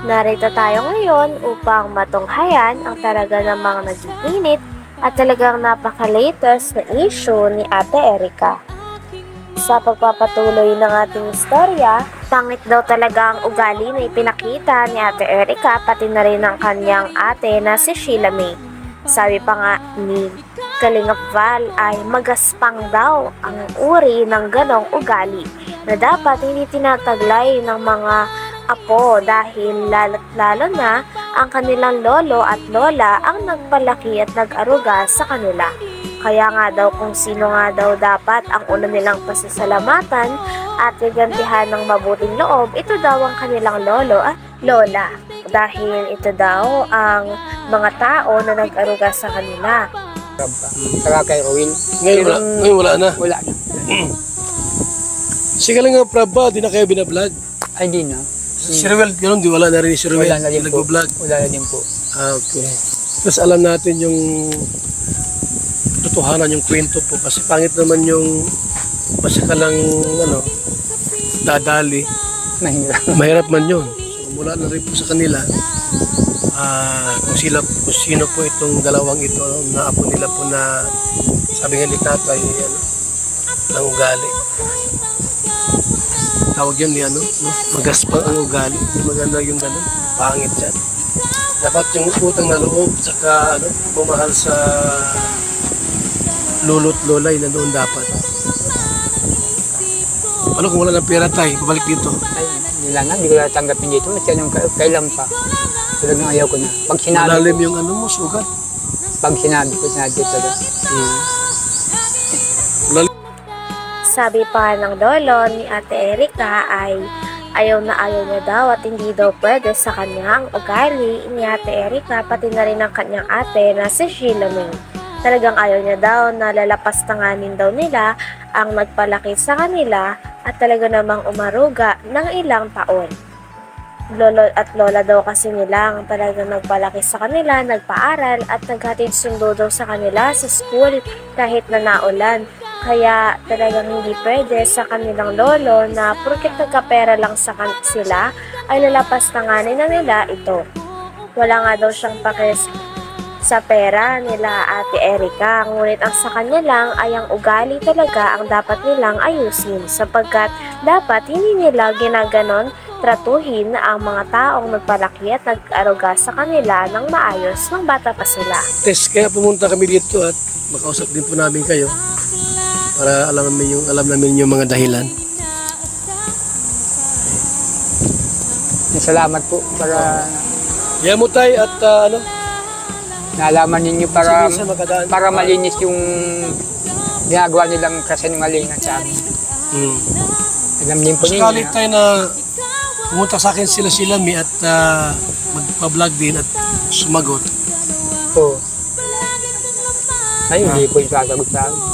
Narito tayo ngayon upang matunghayan ang talaga namang nag-iinit at talagang napaka-latest na issue ni Ate Erica. Sa pagpapatuloy ng ating istorya, pangit daw talaga ang ugali na ipinakita ni Ate Erica pati na rin ang kanyang ate na si Sheila May. Sabi pa nga ni Kalingap Val ay magaspang daw ang uri ng ganong ugali na dapat hindi tinataglay ng mga apo dahil lalo na ang kanilang lolo at lola ang nagpalaki at nag-aruga sa kanila. Kaya nga daw kung sino nga daw dapat ang una nilang pasasalamatan at gagantihan ng mabuting loob, ito daw ang kanilang lolo at lola. Dahil ito daw ang mga tao na nag-aruga sa kanila. Saka kay Rowin. Ngayon wala na. Wala na. Sige lang nga, Prabba, di na kayo binablog. Ay, di na. Si Ruel, yun, di wala na rin si Ruel. Wala na din po. Nag-vlog. Wala na din po. Okay. Tapos alam natin yung totohanan, yung kwento po. Kasi pangit naman yung basta ka lang, dadali. Mahirap. Mahirap man yun. So, mula na rin po sa kanila. Kung sino po itong dalawang ito na apo nila po na sabi nga ni tatay ng ugali. Tawag yan ni magaspang ang ugali. Hindi maganda yung ganun. Pangit yan. Dapat yung utang na loob saka bumahal sa lolo't lola yun na doon dapat. Ano kung wala ng pera tayo, babalik dito? Ay, nila na. Hindi ko natanggapin dito. Masyadong kailan pa. Talagang ayaw ko na. Pag sinabi malalim ko, yung sugat. pag sinabi ko talaga. Sabi pa ng lolo ni Ate Erica ay ayaw niya daw at hindi daw pwede sa kanyang ugali ni Ate Erica pati na rin ang kanyang ate na si Sheila May. Talagang ayaw niya daw na lalapastanganin daw nila ang nagpalaki sa kanila at talaga namang umaruga ng ilang taon. Lolo at lola daw kasi nila ang talagang nagpalaki sa kanila, nagpaaral at naghatid sundo daw sa kanila sa school kahit na naulan. Kaya talagang hindi pwede sa kanilang lolo na porket nagkapera lang sila ay lalapastanganin na nila ito. Wala nga daw siyang pakis sa pera nila Ate Erica, ngunit ang sa kanya lang ay ang ugali talaga ang dapat nilang ayusin sapagkat dapat hindi nila ginaganon tratuhin ang mga taong nagpalaki at nag-aruga sa kanila ng maayos ng bata pa sila. Tess, kaya pumunta kami dito at makausap din po namin kayo para alam namin yung mga dahilan. Salamat po para Yamutay at nalaman ninyo para para malinis yung ginagawa nilang kasinungalingan sa amin. Alam din po ninyo. Sakali tayo na pumunta sa akin sila Mi at magpa-vlog din at sumagot. Oo. Ay, hindi po yung sasagot sa akin.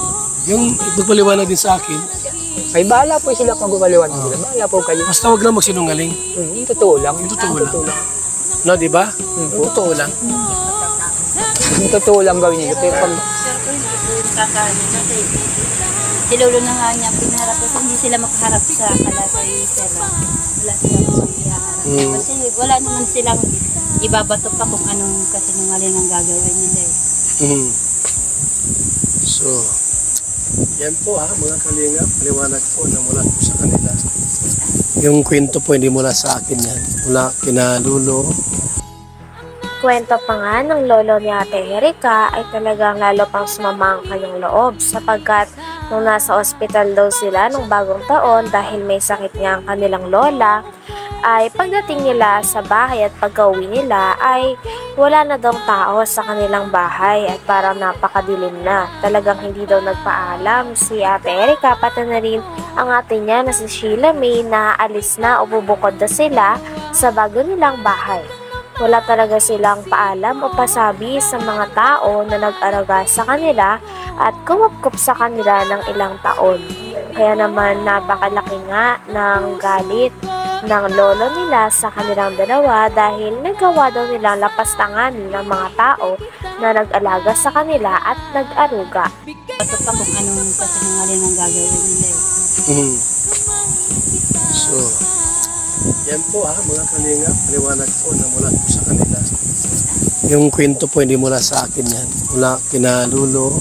Yung ipagpaliwanag din sa akin. Ay, bahala po sila pag-uwaliwan nila. Bahala po kayo. Basta huwag lang magsinungaling. Yung totoo lang. Yung totoo lang. No, di ba? Yung totoo lang. Yung totoo lang gawin nila. Pero pag... Si lolo na nga niya pinaharap kasi hindi sila makaharap sa kalasay Sarah. Wala silang paghiharap. Kasi wala naman silang ibabato pa kung anong kasinungaling ang gagawin nila eh. So, yan po mga kalingap, paliwanag po na mula po sa kanila. Yung kwento po hindi mula sa akin yan, mula kina Lulo. Kwento pa nga ng lolo ni Ate Erica ay talagang lalo pang sumama ang kanyang loob sapagkat nung nasa ospital daw sila nung bagong taon dahil may sakit nga ang kanilang lola, ay pagdating nila sa bahay at pag-uwi nila ay wala na daw tao sa kanilang bahay at parang napakadilim na. Talagang hindi daw nagpaalam si Ate Erica pati na rin ang ate niya na si Sheila May na alis na o bubukod na sila sa bago nilang bahay. Wala talaga silang paalam o pasabi sa mga tao na nag-araga sa kanila at kumupkup sa kanila ng ilang taon. Kaya naman napakalaki nga ng galit ng lolo nila sa kanilang dalawa dahil nagawa daw nilang lapastangan ng mga tao na nag-alaga sa kanila at nag-aruga. Ito pa kung anong kasinungaling ang gagawin nila eh. So, Yan po mga kalinga, paliwanag po na mula po sa kanila. Yung kwento po hindi mula sa akin yan. Mula kina Lulo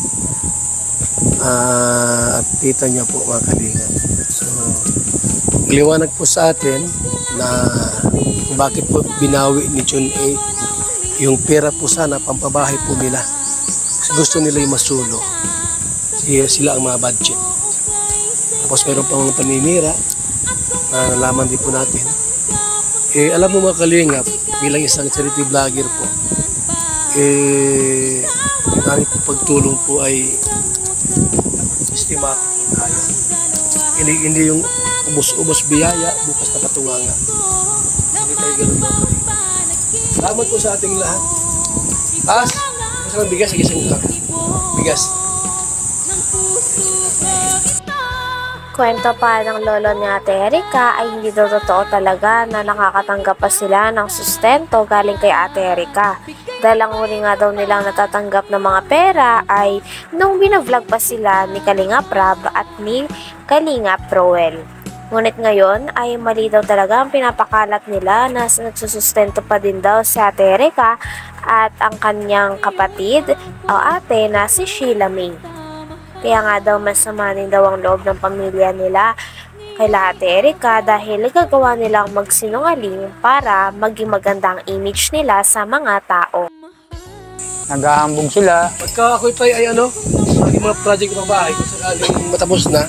at tita niya po mga kalinga. So, paliwanag po sa atin na kung bakit po binawi ni John A. Yung pera po sana, pampabahay po nila. Kasi gusto nila yung masulo. Sila ang mga budget. Tapos meron pang paninira na nalaman din po natin. Alam mo mga kalingap, bilang isang charity vlogger po, yung aming pagtulong po ay estimate po tayo. Hindi yung ubos-ubos biyaya, bukas na patunganga. Hindi tayo ganun mga kalingap. Salamat po sa ating lahat. Masarang bigas, isang lang. Bigas. Kwento pa ng lolo ni Ate Erika ay hindi daw totoo talaga na nakakatanggap pa sila ng sustento galing kay Ate Erika. Dahil ang huli nga daw nilang natatanggap ng mga pera ay nung binavlog pa sila ni Kalingap Rab at ni Kalingap Roel. Ngunit ngayon ay mali daw talaga ang pinapakalat nila na nagsusustento pa din daw si Ate Erika at ang kanyang kapatid o ate na si Sheila May. Kaya nga daw masama din daw ang loob ng pamilya nila kay Ate Erika dahil nagagawa nilang magsinungaling para maging magandang image nila sa mga tao. Naghahambog sila. Pagka ako tayo ay yung mga project ng bahay, kung sakaling matapos na,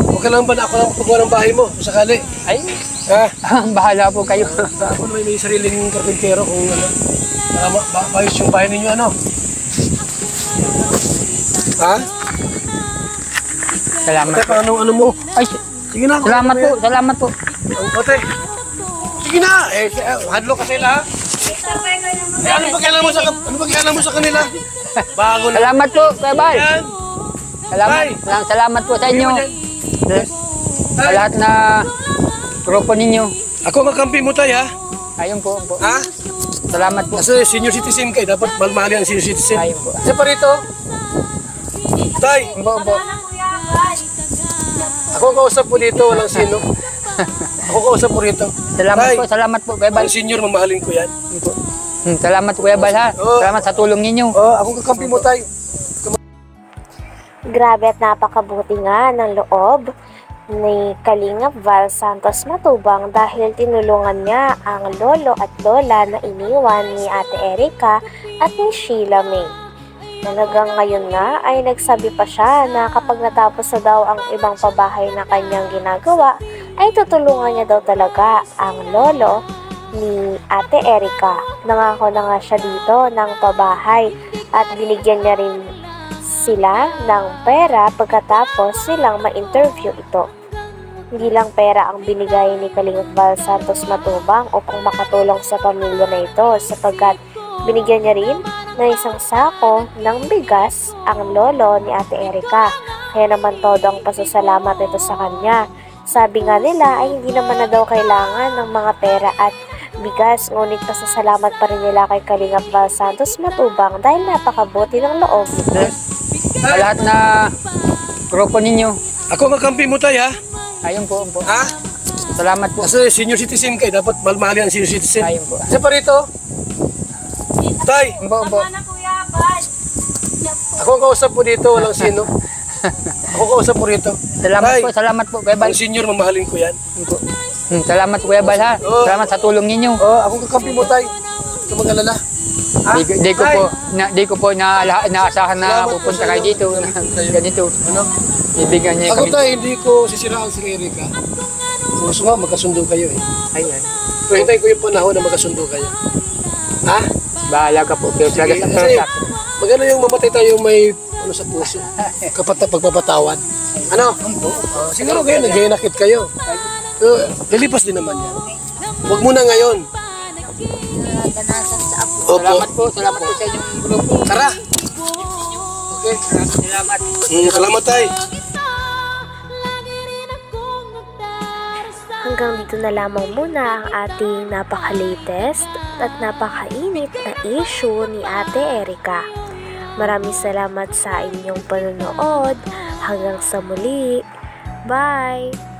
huwag ka lang ba na ako lang paggawa ng bahay mo, kung sakali? Ay, bahala po kayo. Ako naman may sariling karpintero kung maayos yung bahay ninyo, Salamat. Ate, paano mo? Ay, sige na. salamat po. Ate, sige na. Hadlo ka sila, ha? Ano ba mo sa kanila? Bago na. Salamat po, Kuya Bal. Yan. Salamat po sa inyo. Sa lahat na grupo ninyo. Ako kakampi mo tayo, ha? Ayun po. Ha? Salamat po. Kasi senior citizen kayo, dapat malmali ang senior citizen. Ayun po. Isa pa rito. Tay, Opo. ako ang kausap po dito, walang sino. Ako kausap po rito. Salamat po, Kuya Bal. Ang senior, mamahalin ko yan. Salamat Kuya Bal, ha. Salamat sa tulong ninyo. Ako kakampi mo tayo. Grabe at napakabuti nga ng loob ni Kalingap Val Santos Matubang dahil tinulungan niya ang lolo at lola na iniwan ni Ate Erika at ni Sheila May. Talagang ngayon nga ay nagsabi pa siya na kapag natapos na daw ang ibang pabahay na kanyang ginagawa, ay tutulungan niya daw talaga ang lolo ni Ate Erika. Nangako na nga siya dito ng pabahay at binigyan niya rin sila ng pera pagkatapos silang ma-interview ito. Hindi lang pera ang binigay ni Kalingap Val Santos Matubang upang makatulong sa pamilya na ito sapagkat binigyan niya rin na isang sako ng bigas ang lolo ni Ate Erika. Kaya naman todo ang pasasalamat ito sa kanya. Sabi nga nila ay hindi naman na daw kailangan ng mga pera at bigas, ngunit pasasalamat pa rin nila kay Kalingap Val Santos Matubang dahil napakabuti ng loob. Sa lahat na grupo ninyo. Ako kakampi mo tayo, ha? Ayun po. Ha? Salamat po. Kasi senior citizen kayo, dapat malmali ang senior citizen. Ayun po. Isa pa rito. Tay, Opo. ako ang kausap po dito, walang sino. Ako kausap po rito. Salamat po, Kuya Bal. Ang senior, mamahalin ko yan. Salamat Kuya Bal, ha. Salamat sa tulong ninyo. Ako kakampi mo tayo. Huwag ka mag-alala. Di ko po naasahan na pupunta kayo dito. Ganito. Ibigyan niya Ako kami. tayo, hindi ko sisiraan si Erika. Gusto nga, magkasundo kayo eh. Ayun. So, hintayin ko yung panahon na magkasundo kayo. Ha? Bahala ka po. Pero talaga sa Kasi, maganda yung mamatay tayo may sa puso. Pagpapatawan. Ano? Siguro kayo, nag-inakit kayo. Pero, lilipas din naman yan. Huwag muna ngayon. Opo. Salamat po sa inyong grupo. Tara. Okay. Salamat. Salamat tayo. Hanggang dito na lamang muna ang ating napaka-latest at napakainit na issue ni Ate Erika. Maraming salamat sa inyong panonood. Hanggang sa muli. Bye!